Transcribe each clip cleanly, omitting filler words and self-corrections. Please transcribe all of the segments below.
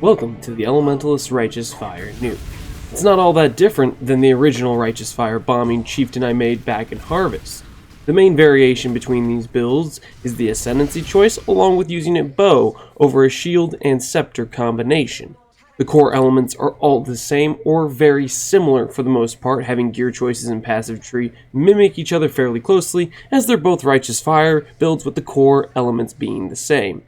Welcome to the Elementalist Righteous Fire Nuke. It's not all that different than the original Righteous Fire bombing Chieftain I made back in Harvest. The main variation between these builds is the Ascendancy choice, along with using a bow over a shield and scepter combination. The core elements are all the same or very similar for the most part, having gear choices and passive tree mimic each other fairly closely, as they're both Righteous Fire builds with the core elements being the same.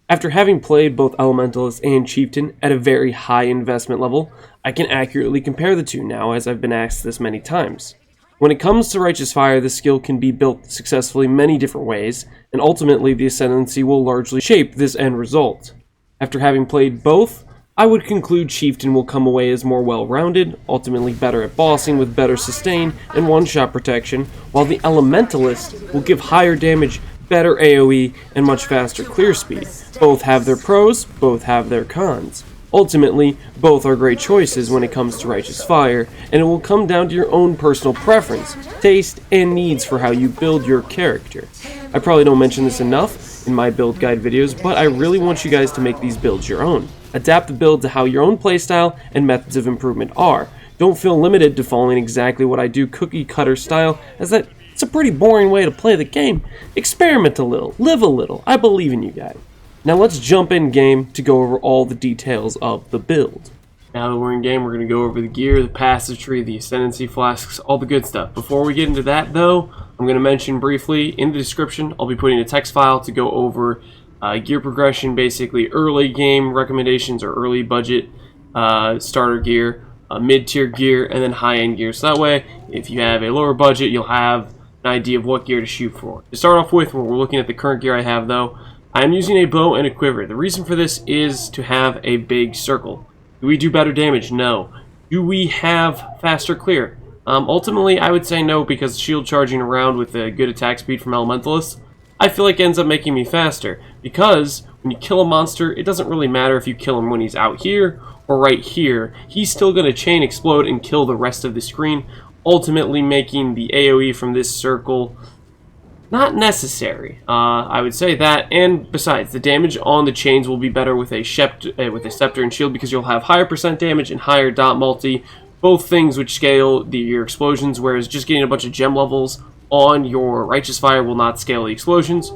After having played both Elementalist and Chieftain at a very high investment level, I can accurately compare the two now, as I've been asked this many times. When it comes to Righteous Fire, the skill can be built successfully many different ways, and ultimately the Ascendancy will largely shape this end result. After having played both, I would conclude Chieftain will come away as more well-rounded, ultimately better at bossing with better sustain and one-shot protection, while the Elementalist will give higher damage, better AoE, and much faster clear speed. Both have their pros, both have their cons. Ultimately, both are great choices when it comes to Righteous Fire, and it will come down to your own personal preference, taste, and needs for how you build your character. I probably don't mention this enough in my build guide videos, but I really want you guys to make these builds your own. Adapt the build to how your own playstyle and methods of improvement are. Don't feel limited to following exactly what I do cookie cutter style, as it's a pretty boring way to play the game. Experiment a little, live a little. I believe in you guys. Now let's jump in game to go over all the details of the build. Now that we're in game, we're going to go over the gear, the passive tree, the Ascendancy flasks, all the good stuff. Before we get into that though, I'm going to mention briefly in the description, I'll be putting a text file to go over gear progression, basically early game recommendations or early budget starter gear, mid-tier gear, and then high-end gear. So that way, if you have a lower budget, you'll have an idea of what gear to shoot for. To start off with, when we're looking at the current gear I have though, I'm using a bow and a quiver. The reason for this is to have a big circle. Do we do better damage? No. Do we have faster clear? Ultimately, I would say no, because shield charging around with a good attack speed from Elementalists, I feel like ends up making me faster. Because when you kill a monster, it doesn't really matter if you kill him when he's out here or right here. He's still going to chain explode and kill the rest of the screen, ultimately making the AoE from this circle not necessary. I would say that, and besides, the damage on the chains will be better with a scepter and shield, because you'll have higher percent damage and higher dot multi, both things which scale your explosions, whereas just getting a bunch of gem levels on your Righteous Fire will not scale the explosions,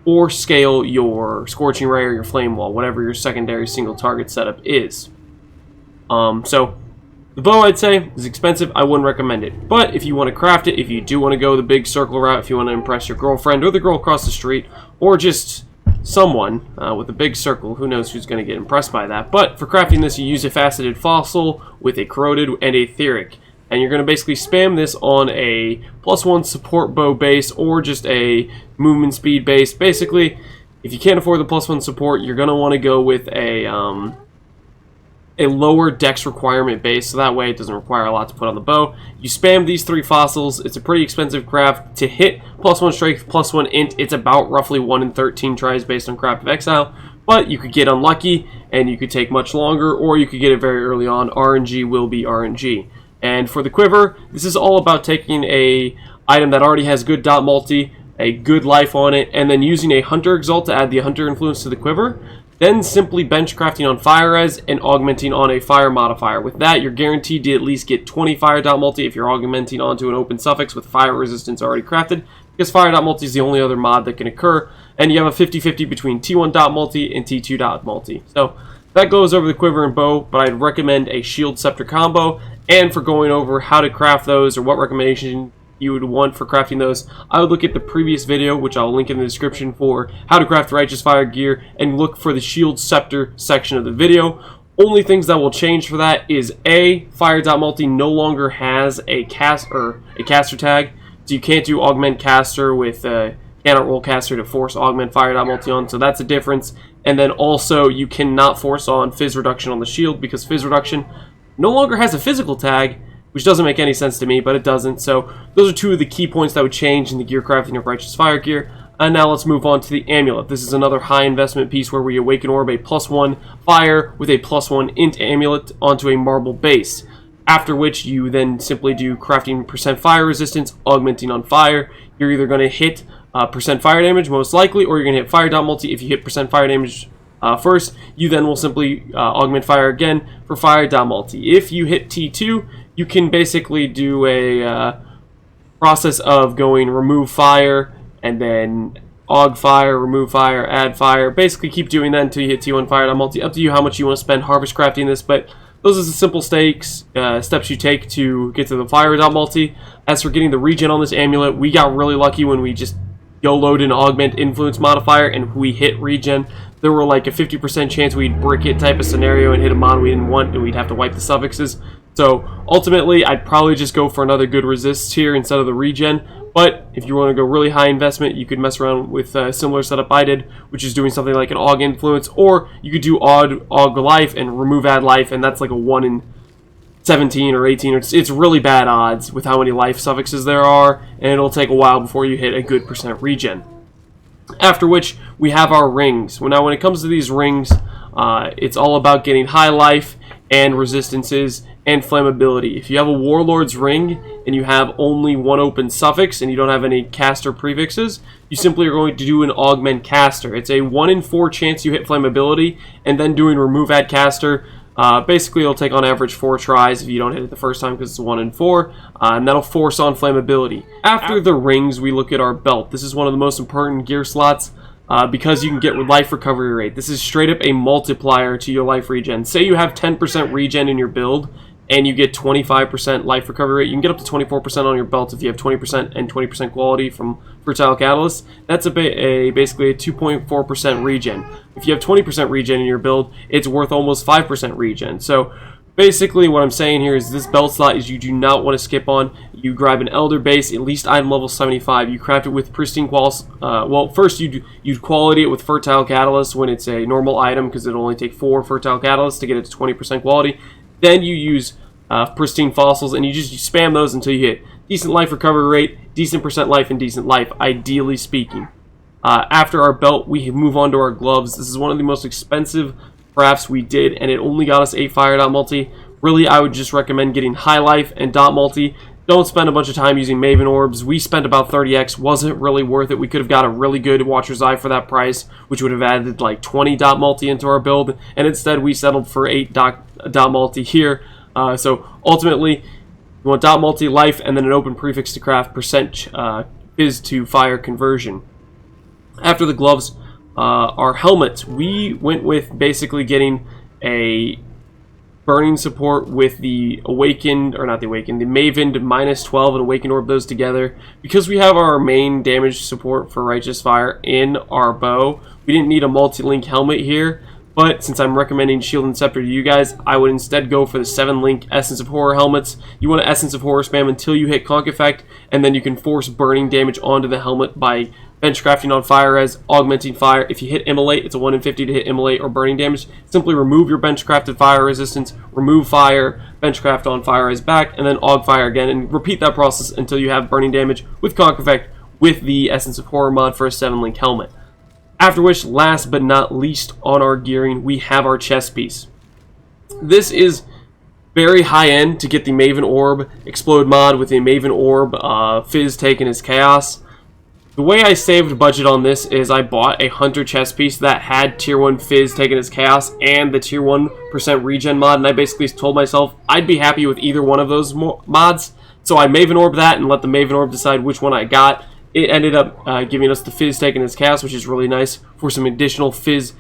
or scale your Scorching Ray or your Flame Wall, whatever your secondary single target setup is. So the bow, I'd say, is expensive. I wouldn't recommend it. But if you want to craft it, if you do want to go the big circle route, if you want to impress your girlfriend or the girl across the street, or just someone with a big circle, who knows who's going to get impressed by that. But for crafting this, you use a faceted fossil with a corroded and a etheric. And you're going to basically spam this on a +1 support bow base or just a movement speed base. Basically, if you can't afford the +1 support, you're going to want to go with a lower dex requirement base, so that way it doesn't require a lot to put on the bow. You spam these 3 fossils. It's a pretty expensive craft. To hit +1 strength, +1 int, it's about roughly 1 in 13 tries based on Craft of Exile, but you could get unlucky, and you could take much longer, or you could get it very early on. RNG will be RNG. And for the quiver, this is all about taking a item that already has good dot multi, a good life on it, and then using a Hunter Exalt to add the Hunter influence to the quiver, then simply bench crafting on fire res and augmenting on a fire modifier. With that, you're guaranteed to at least get 20 fire dot multi if you're augmenting onto an open suffix with fire resistance already crafted, because fire dot multi is the only other mod that can occur, and you have a 50-50 between T1 dot multi and T2 dot multi. So that goes over the quiver and bow, but I'd recommend a shield scepter combo. And for going over how to craft those or what recommendation you would want for crafting those, I would look at the previous video, which I'll link in the description, for how to craft Righteous Fire gear, and look for the shield scepter section of the video. Only things that will change for that is Fire dot multi no longer has a caster tag, so you can't do augment caster with cannot roll caster to force augment Fire dot multi on, so that's a difference. And then also you cannot force on Fizz reduction on the shield, because Fizz reduction no longer has a physical tag, which doesn't make any sense to me, but it doesn't. So those are 2 of the key points that would change in the gear crafting of Righteous Fire gear. And now let's move on to the Amulet. This is another high investment piece where we awaken orb a +1 fire with a +1 int amulet onto a marble base. After which you then simply do crafting percent fire resistance, augmenting on fire. You're either going to hit percent fire damage, most likely, or you're going to hit fire dot multi. If you hit percent fire damage first, you then will simply augment fire again for fire.multi. If you hit T2, you can basically do a process of going remove fire and then aug fire, remove fire, add fire. Basically keep doing that until you hit T1 fire.multi. Up to you how much you want to spend harvest crafting this, but those are the simple steps you take to get to the fire.multi. As for getting the regen on this amulet, we got really lucky when we just YOLO'd an augment influence modifier and we hit regen. There were like a 50% chance we'd brick it type of scenario and hit a mod we didn't want and we'd have to wipe the suffixes. So ultimately, I'd probably just go for another good resist here instead of the regen. But if you want to go really high investment, you could mess around with a similar setup I did, which is doing something like an aug influence, or you could do aug life and remove add life, and that's like a 1 in 17 or 18. It's really bad odds with how many life suffixes there are, and it'll take a while before you hit a good percent regen. After which, we have our rings. Well, now, when it comes to these rings, it's all about getting high life and resistances and flammability. If you have a Warlord's ring and you have only one open suffix and you don't have any caster prefixes, you simply are going to do an augment caster. It's a 1 in 4 chance you hit flammability, and then doing remove add caster. Basically, it'll take on average 4 tries if you don't hit it the first time because it's 1 in 4, and that'll force on flammability. After the rings, we look at our belt. This is one of the most important gear slots because you can get life recovery rate. This is straight up a multiplier to your life regen. Say you have 10% regen in your build, and you get 25% life recovery rate. You can get up to 24% on your belt if you have 20% and 20% quality from Fertile Catalyst. That's basically a 2.4% regen. If you have 20% regen in your build, it's worth almost 5% regen. So basically what I'm saying here is this belt slot is you do not want to skip on. You grab an Elder base, at least item level 75. You craft it with pristine quals. Well, first you'd quality it with Fertile Catalyst when it's a normal item because it'll only take 4 Fertile Catalysts to get it to 20% quality. Then you use pristine fossils, and you spam those until you hit decent life recovery rate, decent percent life, and decent life, ideally speaking. After our belt, we move on to our gloves. This is one of the most expensive crafts we did, and it only got us 8 fire.multi. Really, I would just recommend getting high life and .multi. Don't spend a bunch of time using Maven Orbs. We spent about 30x. Wasn't really worth it. We could have got a really good Watcher's Eye for that price, which would have added like 20 .multi into our build, and instead we settled for 8 .multi here. So ultimately, you want .multi, life, and then an open prefix to craft percent fizz to fire conversion. After the gloves, our helmet, we went with basically getting a burning support with the awakened, or not the awakened, the Maven -12 and awakened orb, those together. Because we have our main damage support for Righteous Fire in our bow, we didn't need a multi-link helmet here. But since I'm recommending Shield and Scepter to you guys, I would instead go for the 7-link Essence of Horror helmets. You want to Essence of Horror spam until you hit Conk Effect, and then you can force burning damage onto the helmet by bench crafting on fire res, augmenting fire. If you hit Immolate, it's a 1 in 50 to hit Immolate or burning damage. Simply remove your bench crafted fire resistance, remove fire, bench craft on fire res back, and then aug fire again, and repeat that process until you have burning damage with Conk Effect with the Essence of Horror mod for a 7-link helmet. After which, last but not least on our gearing, we have our chest piece. This is very high end to get the Maven Orb Explode mod with the Maven Orb Fizz taken as Chaos. The way I saved budget on this is I bought a Hunter chest piece that had tier 1 Fizz taken as Chaos and the tier 1% regen mod, and I basically told myself I'd be happy with either one of those mods. So I Maven Orb that and let the Maven Orb decide which one I got. It ended up giving us the Fizz taken as Chaos, which is really nice for some additional Fizz,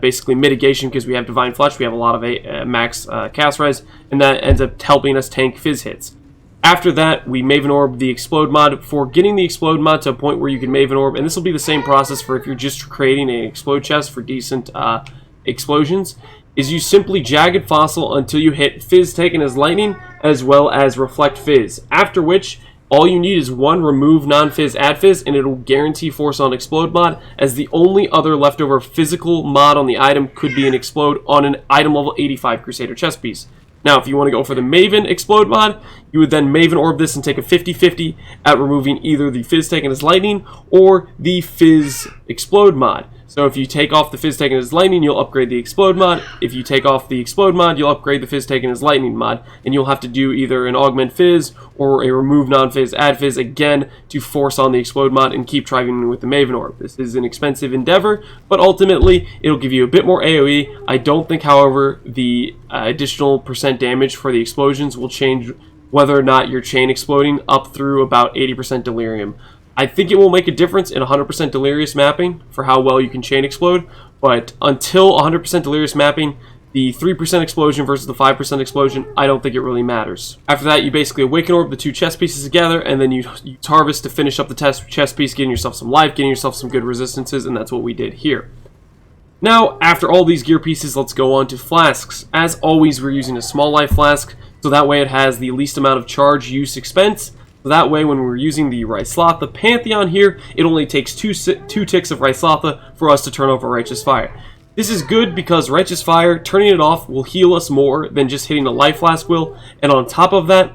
basically mitigation, because we have Divine Flesh, we have a lot of max cast res, and that ends up helping us tank Fizz hits. After that, we Maven Orb the Explode mod. For getting the Explode mod to a point where you can Maven Orb, and this will be the same process for if you're just creating an Explode chest for decent explosions, is you simply Jagged Fossil until you hit Fizz taken as Lightning, as well as Reflect Fizz. After which, all you need is one remove non-fizz add fizz, and it'll guarantee force on explode mod, as the only other leftover physical mod on the item could be an explode on an item level 85 Crusader chest piece. Now, if you want to go for the Maven explode mod, you would then Maven Orb this and take a 50-50 at removing either the fizz taken as lightning or the fizz explode mod. So if you take off the Fizz taken as lightning, you'll upgrade the explode mod. If you take off the explode mod, you'll upgrade the Fizz taken as lightning mod. And you'll have to do either an augment Fizz or a remove non-Fizz, add Fizz again to force on the explode mod and keep driving with the Maven Orb. This is an expensive endeavor, but ultimately it'll give you a bit more AoE. I don't think, however, the additional percent damage for the explosions will change whether or not your chain exploding up through about 80% delirium. I think it will make a difference in 100% delirious mapping for how well you can chain explode, but until 100% delirious mapping, the 3% explosion versus the 5% explosion, I don't think it really matters. After that, you basically awaken orb the two chest pieces together, and then you harvest to finish up the chest piece, getting yourself some life, getting yourself some good resistances, and that's what we did here. Now, after all these gear pieces, let's go on to flasks. As always, we're using a small life flask, so that way it has the least amount of charge, use, expense. So that way, when we're using the Ryslotha Pantheon here, it only takes two ticks of Ryslotha for us to turn off our Righteous Fire. This is good because Righteous Fire, turning it off, will heal us more than just hitting a life flask will. And on top of that,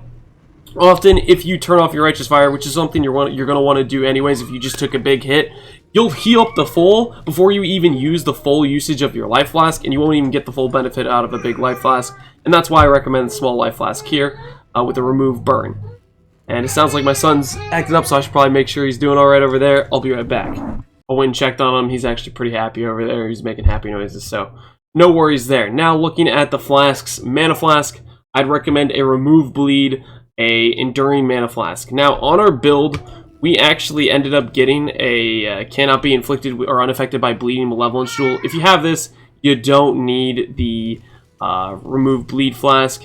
often if you turn off your Righteous Fire, which is something you're going to want to do anyways if you just took a big hit, you'll heal up the full before you even use the full usage of your life flask, and you won't even get the full benefit out of a big life flask. And that's why I recommend the small life flask here with a remove burn. And it sounds like my son's acting up, so I should probably make sure he's doing alright over there. I'll be right back. I went and checked on him. He's actually pretty happy over there. He's making happy noises, so no worries there. Now, looking at the flasks, Mana Flask, I'd recommend a Remove Bleed, a Enduring Mana Flask. Now, on our build, we actually ended up getting a cannot be inflicted or unaffected by bleeding malevolence jewel. If you have this, you don't need the Remove Bleed Flask.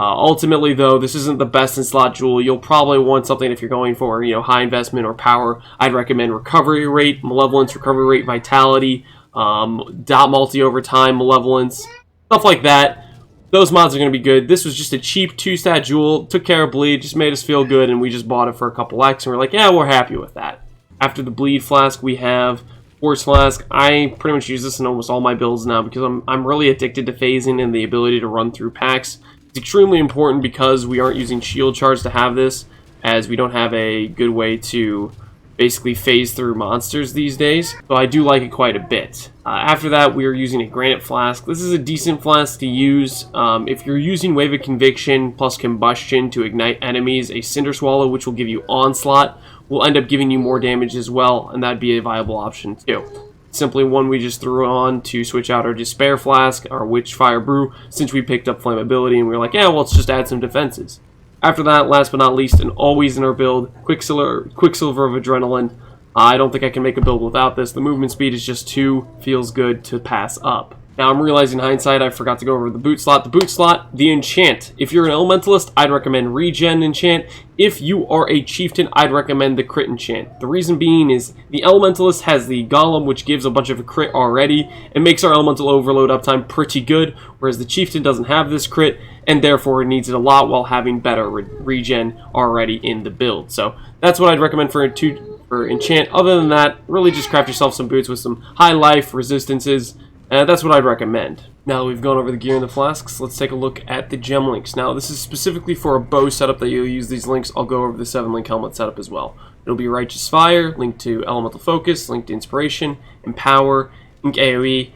Ultimately, though, this isn't the best in slot jewel. You'll probably want something if you're going for, high investment or power. I'd recommend recovery rate, malevolence, recovery rate, vitality, dot multi over time, malevolence, stuff like that. Those mods are going to be good. This was just a cheap 2-stat jewel, took care of bleed, just made us feel good, and we just bought it for a couple X, and we're like, yeah, we're happy with that. After the bleed flask, we have Force Flask. I pretty much use this in almost all my builds now because I'm really addicted to phasing and the ability to run through packs. It's extremely important because we aren't using shield charge to have this, as we don't have a good way to basically phase through monsters these days. So I do like it quite a bit. After that, we are using a Granite Flask. This is a decent flask to use. If you're using Wave of Conviction plus Combustion to ignite enemies, a Cinder Swallow, which will give you Onslaught, will end up giving you more damage as well, and that'd be a viable option too. Simply one we just threw on to switch out our Despair Flask, our Witchfire Brew, since we picked up Flammability, and we were like, yeah, well, let's just add some defenses. After that, last but not least, and always in our build, Quicksilver of Adrenaline. I don't think I can make a build without this. The movement speed is just feels good to pass up. Now, I'm realizing in hindsight I forgot to go over the boot slot. The boot slot, the Enchant. If you're an Elementalist, I'd recommend Regen Enchant. If you are a Chieftain, I'd recommend the Crit Enchant. The reason being is the Elementalist has the Golem, which gives a bunch of crit already, and makes our Elemental Overload uptime pretty good, whereas the Chieftain doesn't have this crit, and therefore it needs it a lot while having better regen already in the build. So that's what I'd recommend for Enchant. Other than that, really just craft yourself some boots with some high life resistances. That's what I'd recommend. Now that we've gone over the gear and the flasks, let's take a look at the gem links. Now, this is specifically for a bow setup that you'll use these links. I'll go over the 7-link helmet setup as well. It'll be Righteous Fire, linked to Elemental Focus, linked to Inspiration, Empower, Ink AoE,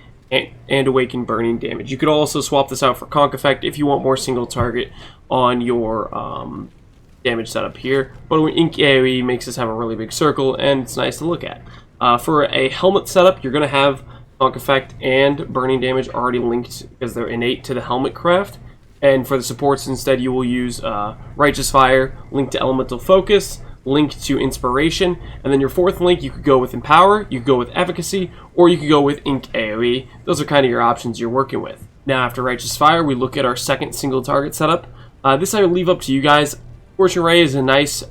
and Awaken Burning Damage. You could also swap this out for Conk Effect if you want more single target on your damage setup here. But Ink AoE makes this have a really big circle, and it's nice to look at. For a helmet setup, you're going to have Conk Effect and Burning Damage already linked because they're innate to the helmet craft. And for the supports, instead, you will use Righteous Fire, linked to Elemental Focus, linked to Inspiration, and then your 4th link, you could go with Empower, you could go with Efficacy, or you could go with Ink AoE. Those are kind of your options you're working with. Now, after Righteous Fire, we look at our second single target setup. This I will leave up to you guys. Scorching Ray is a nice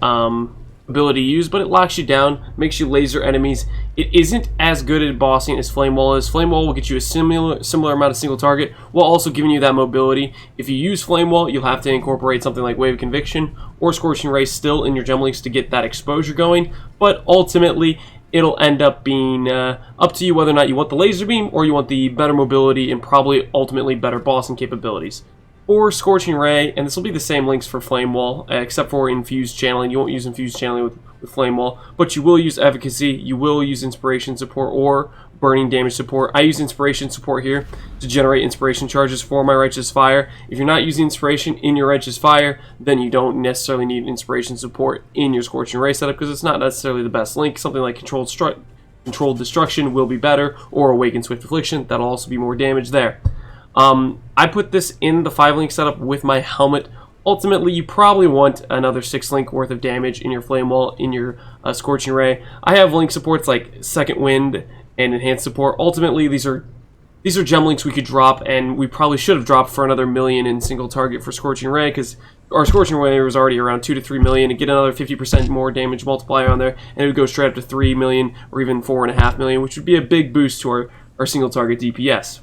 ability to use, but it locks you down, makes you laser enemies. It isn't as good at bossing as Flame Wall is. Flame Wall will get you a similar amount of single target, while also giving you that mobility. If you use Flame Wall, you'll have to incorporate something like Wave of Conviction or Scorching Ray still in your gem links to get that exposure going, but ultimately it'll end up being up to you whether or not you want the laser beam or you want the better mobility and probably ultimately better bossing capabilities. Or Scorching Ray, and this will be the same links for Flame Wall, except for Infused Channeling. You won't use Infused Channeling with Flame Wall, but you will use Efficacy, you will use Inspiration Support, or burning damage support. I use inspiration support here to generate inspiration charges for my Righteous Fire. If you're not using inspiration in your Righteous Fire, then you don't necessarily need inspiration support in your Scorching Ray setup, because it's not necessarily the best link. Something like Controlled Destruction will be better, or Awakened Swift Affliction. That'll also be more damage there. I put this in the 5-link setup with my helmet. Ultimately, you probably want another 6-link worth of damage in your Flame Wall, in your Scorching Ray. I have link supports like Second Wind and Enhanced support. Ultimately, these are gem links we could drop, and we probably should have dropped for another million in single target for Scorching Ray, because our Scorching Ray was already around 2 to 3 million, and get another 50% more damage multiplier on there, and it would go straight up to 3 million or even 4.5 million, which would be a big boost to our single target DPS.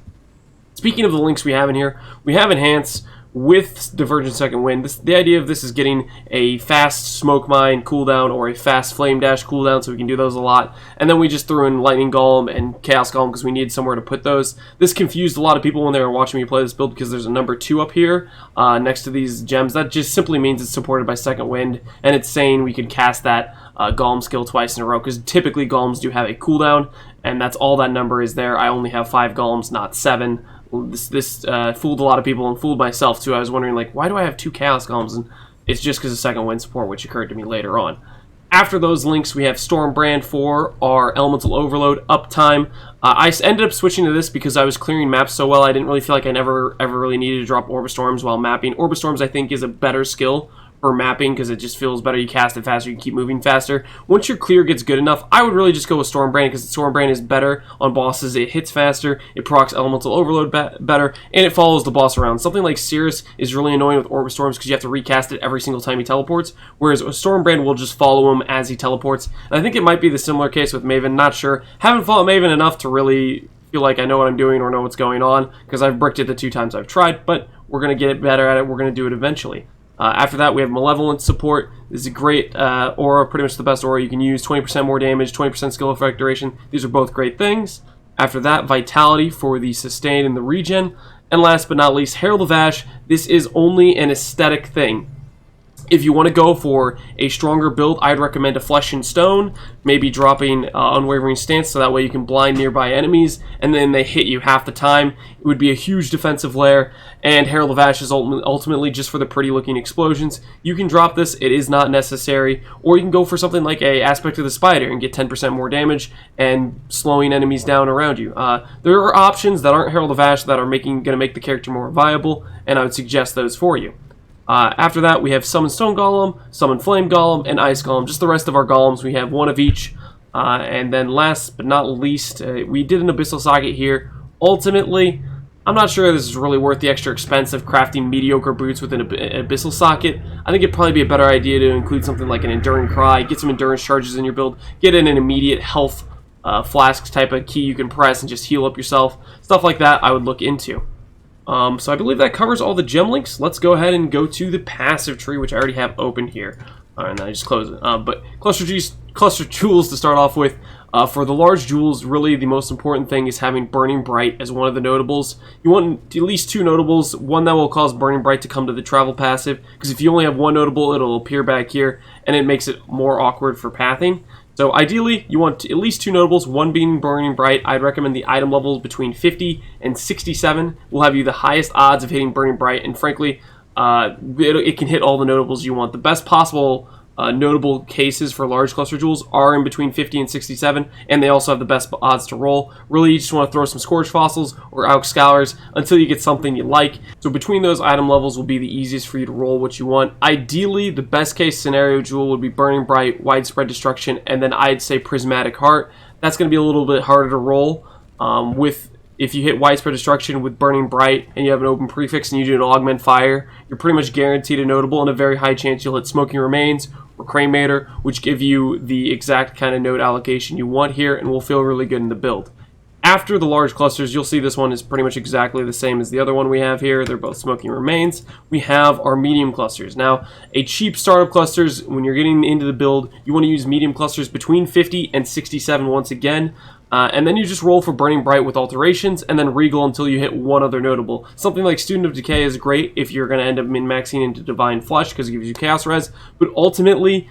Speaking of the links we have in here, we have Enhance with Divergent Second Wind. The idea of this is getting a fast Smoke Mine cooldown or a fast Flame Dash cooldown, so we can do those a lot. And then we just threw in Lightning Golem and Chaos Golem because we needed somewhere to put those. This confused a lot of people when they were watching me play this build, because there's a number 2 up here next to these gems. That just simply means it's supported by Second Wind, and it's saying we could cast that Golem skill twice in a row, because typically Golems do have a cooldown, and that's all that number is there. I only have 5 Golems, not 7. This fooled a lot of people, and fooled myself too. I was wondering, like, why do I have 2 Chaos Golems? And it's just because of Second Wind support, which occurred to me later on. After those links, we have Stormbrand for our Elemental Overload uptime. I ended up switching to this because I was clearing maps so well. I didn't really feel like I ever really needed to drop Orbistorms while mapping. Orbistorms, I think, is a better skill for mapping, because it just feels better. You cast it faster, you can keep moving faster. Once your clear gets good enough, I would really just go with Stormbrand, because Stormbrand is better on bosses. It hits faster, it procs Elemental Overload better, and it follows the boss around. Something like Cirrus is really annoying with Orbistorms, because you have to recast it every single time he teleports, whereas Stormbrand will just follow him as he teleports. And I think it might be the similar case with Maven, not sure. Haven't followed Maven enough to really feel like I know what I'm doing or know what's going on, because I've bricked it the 2 times I've tried, but we're going to get better at it. We're going to do it eventually. After that, we have Malevolent support. This is a great aura, pretty much the best aura you can use. 20% more damage, 20% skill effect duration. These are both great things. After that, Vitality for the sustain and the regen. And last but not least, Herald of Ash. This is only an aesthetic thing. If you want to go for a stronger build, I'd recommend a Flesh and Stone, maybe dropping Unwavering Stance, so that way you can blind nearby enemies, and then they hit you half the time. It would be a huge defensive layer, and Herald of Ash is ultimately just for the pretty looking explosions. You can drop this, it is not necessary, or you can go for something like a Aspect of the Spider and get 10% more damage and slowing enemies down around you. There are options that aren't Herald of Ash that are going to make the character more viable, and I would suggest those for you. After that, we have Summon Stone Golem, Summon Flame Golem, and Ice Golem. Just the rest of our golems, we have 1 of each. And then last but not least, we did an Abyssal Socket here. Ultimately, I'm not sure this is really worth the extra expense of crafting mediocre boots with an Abyssal Socket. I think it'd probably be a better idea to include something like an Enduring Cry, get some endurance charges in your build, get in an immediate health flask type of key you can press and just heal up yourself. Stuff like that I would look into. So I believe that covers all the gem links. Let's go ahead and go to the passive tree, which I already have open here. And then I just close it. But cluster jewels to start off with. For the large jewels, really the most important thing is having Burning Bright as one of the notables. You want at least 2 notables, one that will cause Burning Bright to come to the travel passive, because if you only have 1 notable, it'll appear back here, and it makes it more awkward for pathing. So ideally, you want at least 2 notables, one being Burning Bright. I'd recommend the item levels between 50 and 67 will have you the highest odds of hitting Burning Bright, and frankly, it can hit all the notables you want. The best possible notable cases for large cluster jewels are in between 50 and 67, and they also have the best odds to roll. Really, you just want to throw some Scourge Fossils or Auk Scours until you get something you like. So between those item levels will be the easiest for you to roll what you want. Ideally, the best case scenario jewel would be Burning Bright, Widespread Destruction, and then I'd say Prismatic Heart. That's going to be a little bit harder to roll if you hit Widespread Destruction with Burning Bright and you have an open prefix and you do an Augment Fire, you're pretty much guaranteed a notable, and a very high chance you'll hit Smoking Remains or Cremator, which give you the exact kind of node allocation you want here and will feel really good in the build. After the large clusters, you'll see this one is pretty much exactly the same as the other one we have here. They're both Smoking Remains. We have our medium clusters. Now, a cheap startup clusters, when you're getting into the build, you want to use medium clusters between 50 and 67 once again. And then you just roll for Burning Bright with alterations, and then Regal until you hit 1 other notable. Something like Student of Decay is great if you're going to end up min-maxing into Divine Flesh, because it gives you Chaos Res, but ultimately,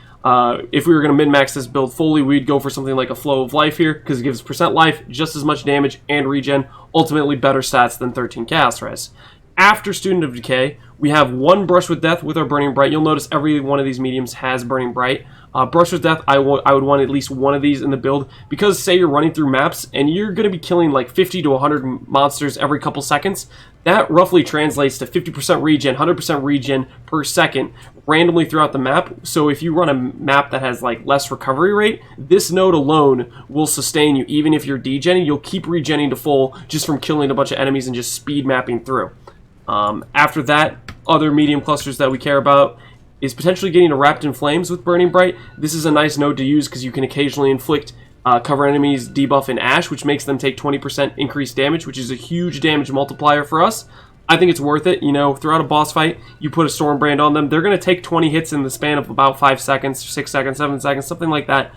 If we were going to min-max this build fully, we'd go for something like a Flow of Life here, because it gives percent life, just as much damage, and regen, ultimately better stats than 13 Chaos Res. After Student of Decay, we have one Brush with Death with our Burning Bright. You'll notice every one of these mediums has Burning Bright. Brush with Death, I would want at least one of these in the build, because say you're running through maps and you're going to be killing like 50 to 100 monsters every couple seconds. That roughly translates to 50% regen, 100% regen per second randomly throughout the map. So if you run a map that has like less recovery rate, this node alone will sustain you. Even if you're degenning, you'll keep regenning to full just from killing a bunch of enemies and just speed mapping through. After that, other medium clusters that we care about is potentially getting a Wrapped in Flames with Burning Bright. This is a nice node to use because you can occasionally inflict cover enemies debuff in Ash, which makes them take 20% increased damage, which is a huge damage multiplier for us. I think it's worth it. You know, throughout a boss fight, you put a Stormbrand on them, they're going to take 20 hits in the span of about 5 seconds, 6 seconds, 7 seconds, something like that.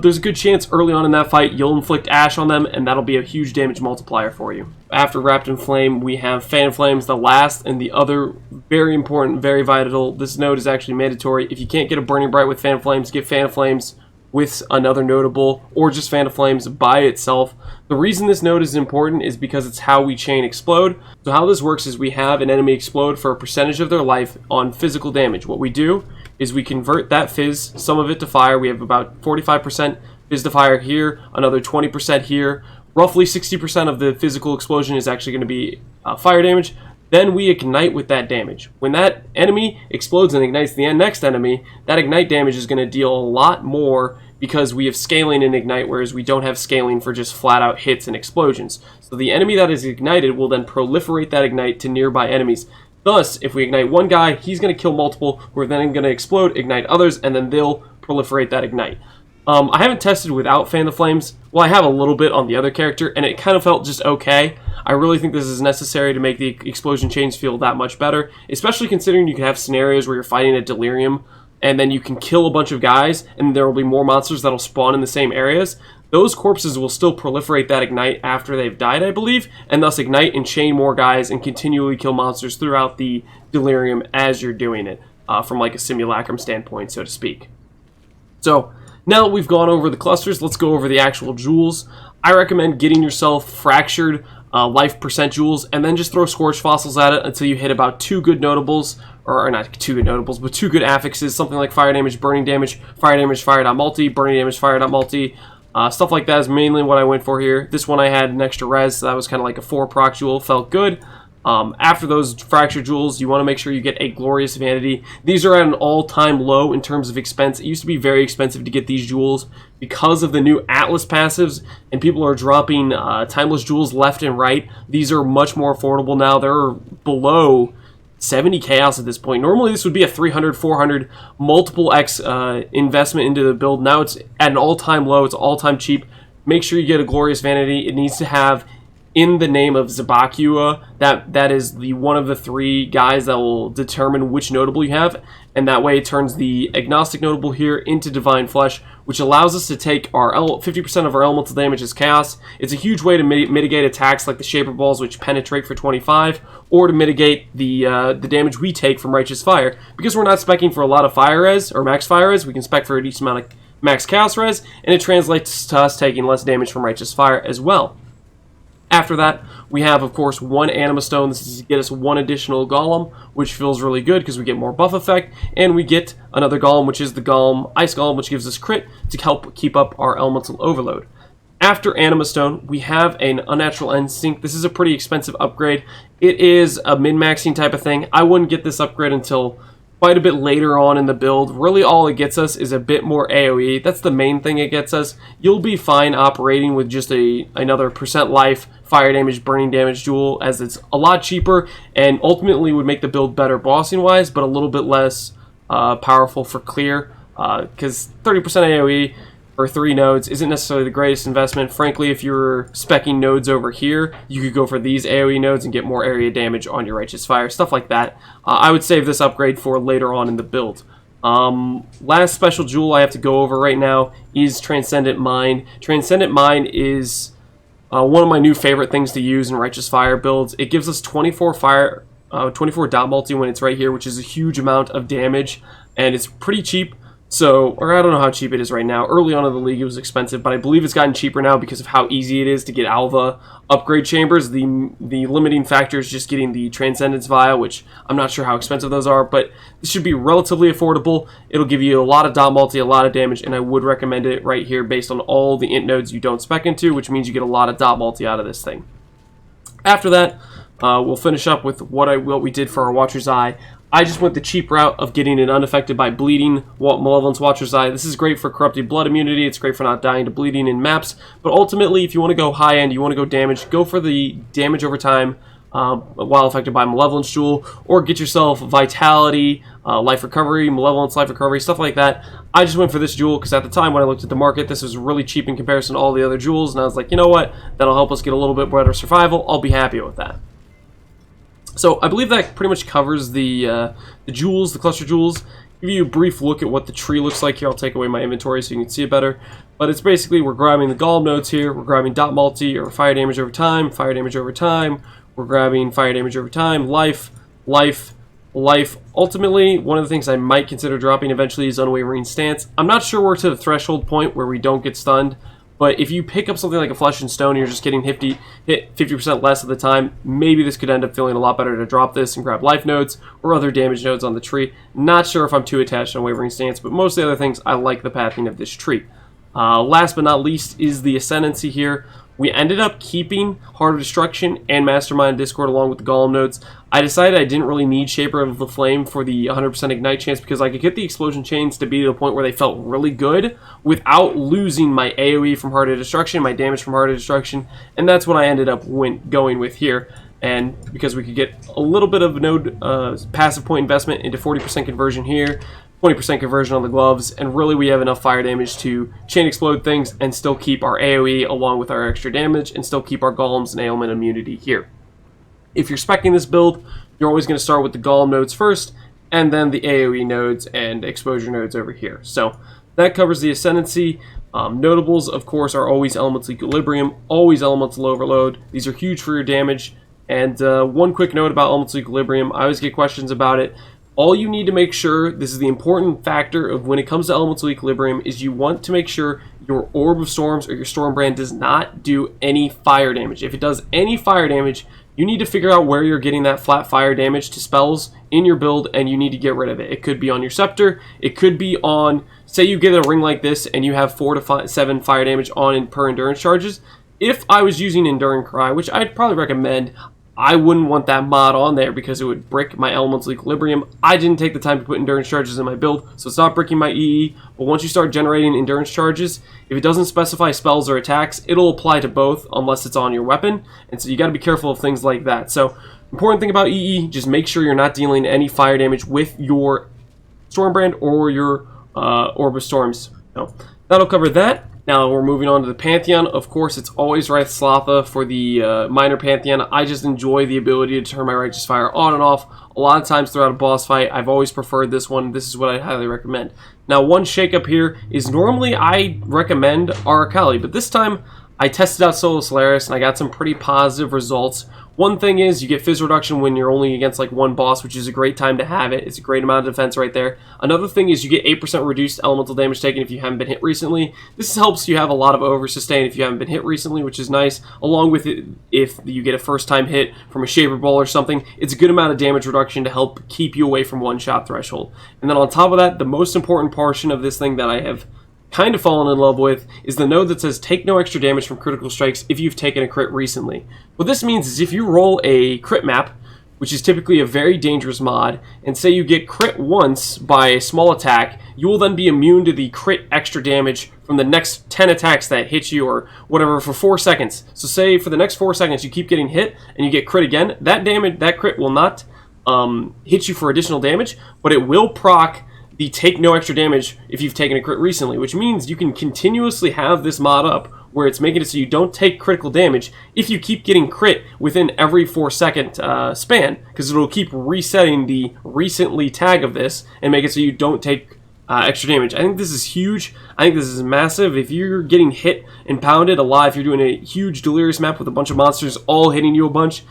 There's a good chance early on in that fight you'll inflict Ash on them, and that'll be a huge damage multiplier for you. After Wrapped in Flame, we have Fan Flames, the last and the other very important, very vital. This node is actually mandatory. If you can't get a Burning Bright with Fan Flames, get Fan Flames with another notable, or just Fan Flames by itself. The reason this node is important is because it's how we chain Explode. So how this works is we have an enemy explode for a percentage of their life on physical damage. What we do is we convert that Fizz, some of it to fire. We have about 45% Fizz to fire here, another 20% here. Roughly 60% of the physical explosion is actually going to be fire damage. Then we ignite with that damage. When that enemy explodes and ignites the next enemy, that ignite damage is going to deal a lot more because we have scaling in ignite, whereas we don't have scaling for just flat out hits and explosions. So the enemy that is ignited will then proliferate that ignite to nearby enemies. Thus, if we ignite one guy, he's going to kill multiple, we're then going to explode, ignite others, and then they'll proliferate that ignite. I haven't tested without Fan the Flames. Well, I have a little bit on the other character, and it kind of felt just okay. I really think this is necessary to make the explosion chains feel that much better, especially considering you can have scenarios where you're fighting a delirium, and then you can kill a bunch of guys, and there will be more monsters that'll spawn in the same areas. Those corpses will still proliferate that ignite after they've died, I believe, and thus ignite and chain more guys and continually kill monsters throughout the delirium as you're doing it, from like a simulacrum standpoint, so to speak. So, now that we've gone over the clusters, let's go over the actual jewels. I recommend getting yourself fractured life percent jewels, and then just throw Scorched Fossils at it until you hit about 2 good notables, or not 2 good notables, but 2 good affixes, something like fire damage, fire.multi, burning damage, fire.multi. Stuff like that is mainly what I went for here. This one I had an extra res, so that was kind of like a 4 proc jewel, felt good. After those fracture jewels, you want to make sure you get a Glorious Vanity. These are at an all-time low in terms of expense. It used to be very expensive to get these jewels because of the new Atlas passives, and people are dropping Timeless jewels left and right. These are much more affordable now. They're below 70 chaos at this point. Normally this would be a 300, 400, multiple X investment into the build. Now it's at an all-time low. It's all-time cheap. Make sure you get a Glorious Vanity. It needs to have in the name of Zabakua, that is the one of the 3 guys that will determine which notable you have, and that way it turns the agnostic notable here into Divine Flesh, which allows us to take our 50% of our elemental damage as chaos. It's a huge way to mitigate attacks like the Shaper Balls, which penetrate for 25, or to mitigate the damage we take from Righteous Fire. Because we're not specking for a lot of fire res, or max fire res, we can spec for a decent amount of max chaos res, and it translates to us taking less damage from Righteous Fire as well. After that, we have, of course, 1 Anima Stone. This is to get us 1 additional Golem, which feels really good because we get more buff effect, and we get another Golem, which is the Golem, Ice Golem, which gives us crit to help keep up our Elemental Overload. After Anima Stone, we have an Unnatural Instinct. This is a pretty expensive upgrade. It is a min-maxing type of thing. I wouldn't get this upgrade until quite a bit later on in the build. Really all it gets us is a bit more AoE. That's the main thing it gets us. You'll be fine operating with just another percent life, fire damage, burning damage jewel, as it's a lot cheaper and ultimately would make the build better bossing wise, but a little bit less powerful for clear, because 30% AoE for 3 nodes isn't necessarily the greatest investment. Frankly, if you're specking nodes over here, you could go for these AoE nodes and get more area damage on your Righteous Fire, stuff like that. I would save this upgrade for later on in the build. Last special jewel I have to go over right now is Transcendent Mind. Transcendent Mind is one of my new favorite things to use in Righteous Fire builds. It gives us 24 dot multi when it's right here, which is a huge amount of damage, and it's pretty cheap. So, or I don't know how cheap it is right now. Early on in the league it was expensive, but I believe it's gotten cheaper now because of how easy it is to get Alva upgrade chambers. The limiting factor is just getting the Transcendence Vial, which I'm not sure how expensive those are, but this should be relatively affordable. It'll give you a lot of dot multi, a lot of damage, and I would recommend it right here based on all the int nodes you don't spec into, which means you get a lot of dot multi out of this thing. After that, we'll finish up with what we did for our Watcher's Eye. I just went the cheap route of getting it unaffected by bleeding. Malevolence Watcher's Eye. This is great for corrupted blood immunity. It's great for not dying to bleeding in maps. But ultimately, if you want to go high end, you want to go damage, go for the damage over time while affected by Malevolence Jewel, or get yourself Vitality, Life Recovery, Malevolence Life Recovery, stuff like that. I just went for this jewel because at the time when I looked at the market, this was really cheap in comparison to all the other jewels, and I was like, you know what? That'll help us get a little bit better survival. I'll be happy with that. So I believe that pretty much covers the jewels, the cluster jewels. Give you a brief look at what the tree looks like here. I'll take away my inventory so you can see it better. But it's basically we're grabbing the golem nodes here. We're grabbing dot multi or fire damage over time, fire damage over time. We're grabbing fire damage over time, life, life, life. Ultimately, one of the things I might consider dropping eventually is Unwavering Stance. I'm not sure we're to the threshold point where we don't get stunned. But if you pick up something like a Flesh and Stone and you're just getting hit 50% less of the time, maybe this could end up feeling a lot better to drop this and grab life nodes or other damage nodes on the tree. Not sure if I'm too attached to Unwavering Stance, but most of the other things, I like the pathing of this tree. Last but not least is the Ascendancy here. We ended up keeping Heart of Destruction and Mastermind Discord along with the Golem nodes. I decided I didn't really need Shaper of the Flame for the 100% Ignite chance because I could get the Explosion Chains to be to the point where they felt really good without losing my AoE from Heart of Destruction, my damage from Heart of Destruction, and that's what I ended up going with here. And because we could get a little bit of node passive point investment into 40% conversion here, 20% conversion on the gloves, and really we have enough fire damage to chain explode things and still keep our AoE along with our extra damage and still keep our golems and ailment immunity here. If you're speccing this build, you're always going to start with the golem nodes first and then the AoE nodes and exposure nodes over here. So that covers the Ascendancy. Notables, of course, are always Elemental Equilibrium, always Elemental Overload. These are huge for your damage. And one quick note about Elemental Equilibrium, I always get questions about it. All you need to make sure, this is the important factor of when it comes to Elemental Equilibrium, is you want to make sure your Orb of Storms or your Stormbrand does not do any fire damage. If it does any fire damage, you need to figure out where you're getting that flat fire damage to spells in your build, and you need to get rid of it. It could be on your Scepter, it could be on, say you get a ring like this and you have 4 to 7 fire damage on per endurance charges. If I was using Enduring Cry, which I'd probably recommend, I wouldn't want that mod on there because it would brick my Elemental Equilibrium. I didn't take the time to put endurance charges in my build, so it's not bricking my EE. But once you start generating endurance charges, if it doesn't specify spells or attacks, it'll apply to both unless it's on your weapon. And so you got to be careful of things like that. So important thing about EE, just make sure you're not dealing any fire damage with your Stormbrand or your Orb of Storms. So that'll cover that. Now we're moving on to the Pantheon. Of course, it's always Slotha for the minor Pantheon. I just enjoy the ability to turn my Righteous Fire on and off. A lot of times throughout a boss fight, I've always preferred this one. This is what I highly recommend. Now, one shakeup here is normally I recommend Aracali, but this time I tested out Solo Solaris and I got some pretty positive results. One thing is you get Fizz reduction when you're only against like one boss, which is a great time to have it. It's a great amount of defense right there. Another thing is you get 8% reduced elemental damage taken if you haven't been hit recently. This helps you have a lot of over sustain if you haven't been hit recently, which is nice. Along with it, if you get a first time hit from a Shaper Ball or something, it's a good amount of damage reduction to help keep you away from one-shot threshold. And then on top of that, the most important portion of this thing that I have kind of fallen in love with is the node that says take no extra damage from critical strikes if you've taken a crit recently. What this means is if you roll a crit map, which is typically a very dangerous mod, and say you get crit once by a small attack, you will then be immune to the crit extra damage from the next 10 attacks that hit you or whatever for 4 seconds. So say for the next 4 seconds you keep getting hit and you get crit again, that crit will not hit you for additional damage, but it will proc the take no extra damage if you've taken a crit recently, which means you can continuously have this mod up where it's making it so you don't take critical damage if you keep getting crit within every 4-second span, because it'll keep resetting the recently tag of this and make it so you don't take extra damage. I think this is huge. I think this is massive. If you're getting hit and pounded a lot, if you're doing a huge Delirious map with a bunch of monsters all hitting you a bunch,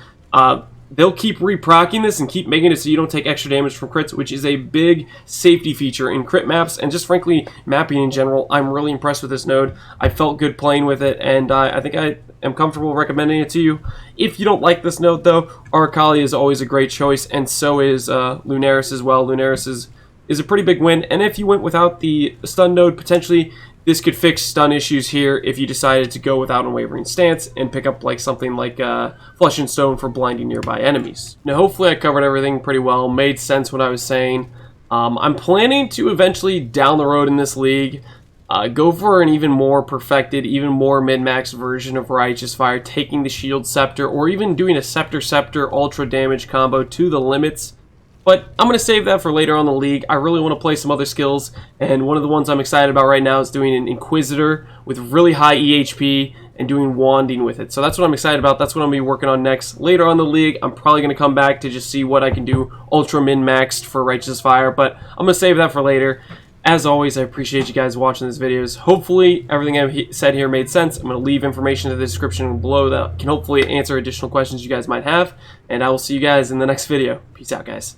they'll keep reprocking this and keep making it so you don't take extra damage from crits, which is a big safety feature in crit maps and just frankly mapping in general. I'm really impressed with this node. I felt good playing with it, and I think I am comfortable recommending it to you. If you don't like this node though, Arcali is always a great choice, and so is Lunaris as well. Lunaris is a pretty big win, and if you went without the stun node, potentially this could fix stun issues here if you decided to go without Unwavering Stance and pick up like something like Flesh and Stone for blinding nearby enemies. Now hopefully I covered everything pretty well, made sense what I was saying. I'm planning to eventually down the road in this league go for an even more perfected, even more min-max version of Righteous Fire, taking the Shield Scepter or even doing a Scepter ultra damage combo to the limits. But I'm going to save that for later on in the league. I really want to play some other skills, and one of the ones I'm excited about right now is doing an Inquisitor with really high EHP and doing wanding with it. So that's what I'm excited about. That's what I'm going to be working on next. Later on in the league, I'm probably going to come back to just see what I can do ultra min-maxed for Righteous Fire, but I'm going to save that for later. As always, I appreciate you guys watching these videos. Hopefully, everything I've said here made sense. I'm going to leave information in the description below that can hopefully answer additional questions you guys might have, and I will see you guys in the next video. Peace out, guys.